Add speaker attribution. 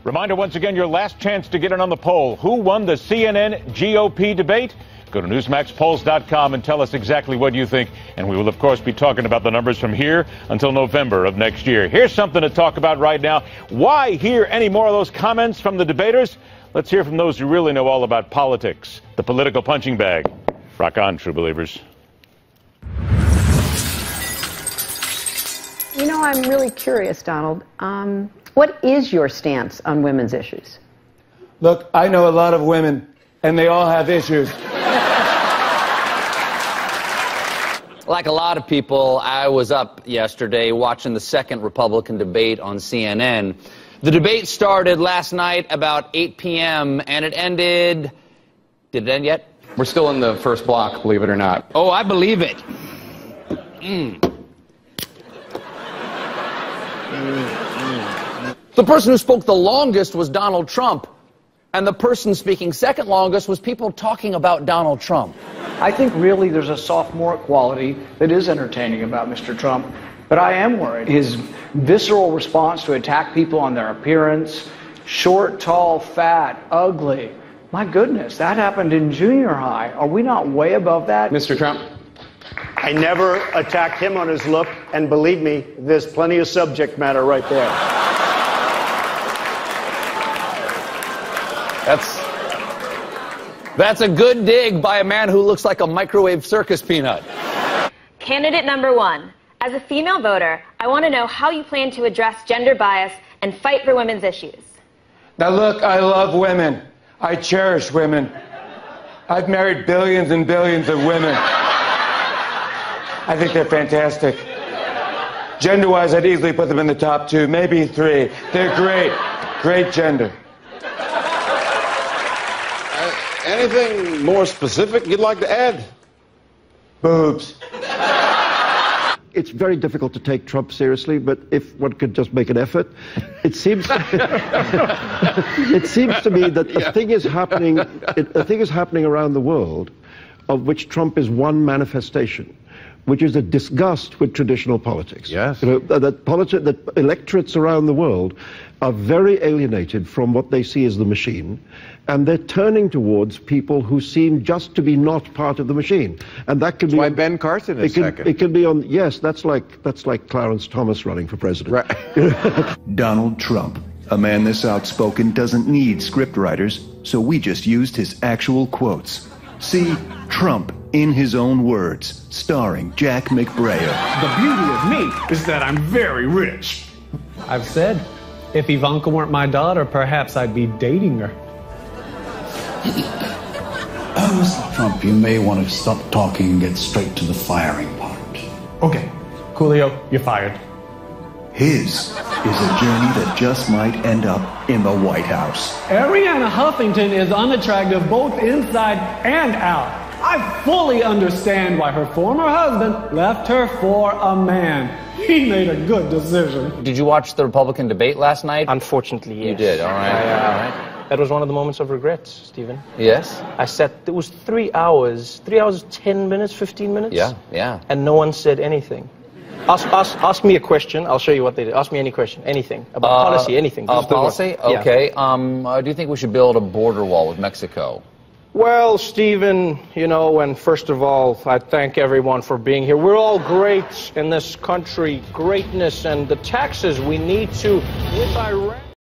Speaker 1: Reminder once again, your last chance to get in on the poll. Who won the CNN GOP debate? Go to newsmaxpolls.com and tell us exactly what you think. And we will, of course, be talking about the numbers from here until November of next year. Here's something to talk about right now. Why hear any more of those comments from the debaters? Let's hear from those who really know all about politics. The political punching bag. Rock on, true believers.
Speaker 2: You know, I'm really curious, Donald. What is your stance on women's issues?
Speaker 3: Look, I know a lot of women, and they all have issues.
Speaker 4: Like a lot of people, I was up yesterday watching the second Republican debate on CNN. The debate started last night about 8 p.m. and it ended... Did it end yet?
Speaker 5: We're still in the first block, believe it or not.
Speaker 4: Oh, I believe it. The person who spoke the longest was Donald Trump. And the person speaking second longest was people talking about Donald Trump.
Speaker 6: I think really there's a sophomore quality that is entertaining about Mr. Trump, but I am worried. His visceral response to attack people on their appearance, short, tall, fat, ugly. My goodness, that happened in junior high. Are we not way above that?
Speaker 5: Mr. Trump?
Speaker 7: I never attacked him on his look, and believe me, there's plenty of subject matter right there.
Speaker 4: That's a good dig by a man who looks like a microwave circus peanut.
Speaker 8: Candidate number one, as a female voter, I want to know how you plan to address gender bias and fight for women's issues.
Speaker 3: Now look, I love women. I cherish women. I've married billions and billions of women. I think they're fantastic. Gender-wise, I'd easily put them in the top 2, maybe 3. They're great. Great gender.
Speaker 9: Anything more specific you'd like to add?
Speaker 3: Boobs.
Speaker 10: It's very difficult to take Trump seriously, but if one could just make an effort, it seems to me that a thing is happening around the world of which Trump is one manifestation, which is a disgust with traditional politics.
Speaker 9: Yes.
Speaker 10: You know, that electorates around the world are very alienated from what they see as the machine, and they're turning towards people who seem just to be not part of the machine. And that could be
Speaker 9: why Ben Carson is second.
Speaker 10: It can be on, yes, that's like Clarence Thomas running for president.
Speaker 9: Right.
Speaker 11: Donald Trump, a man this outspoken doesn't need scriptwriters, so we just used his actual quotes. See Trump in his own words, starring Jack McBrayer.
Speaker 12: The beauty of me is that I'm very rich. I've said, if Ivanka weren't my daughter, perhaps I'd be dating her.
Speaker 13: Mr. Trump, you may want to stop talking and get straight to the firing part.
Speaker 12: Okay, Coolio, you're fired.
Speaker 11: His is a journey that just might end up in the White House.
Speaker 12: Arianna Huffington is unattractive both inside and out. I fully understand why her former husband left her for a man. He made a good decision.
Speaker 4: Did you watch the Republican debate last night?
Speaker 14: Unfortunately, yes.
Speaker 4: You did, all right. All right.
Speaker 14: That was one of the moments of regret, Stephen.
Speaker 4: Yes?
Speaker 14: I sat, it was 3 hours, 10 minutes, 15 minutes?
Speaker 4: Yeah.
Speaker 14: And no one said anything. Ask me a question, I'll show you what they did. Ask me any question, anything. About policy, anything.
Speaker 4: Policy? Okay.
Speaker 14: Yeah.
Speaker 4: Do you think we should build a border wall with Mexico?
Speaker 14: Well, Stephen, you know, and first of all, I thank everyone for being here. We're all great in this country, greatness, and the taxes we need to, with Iran.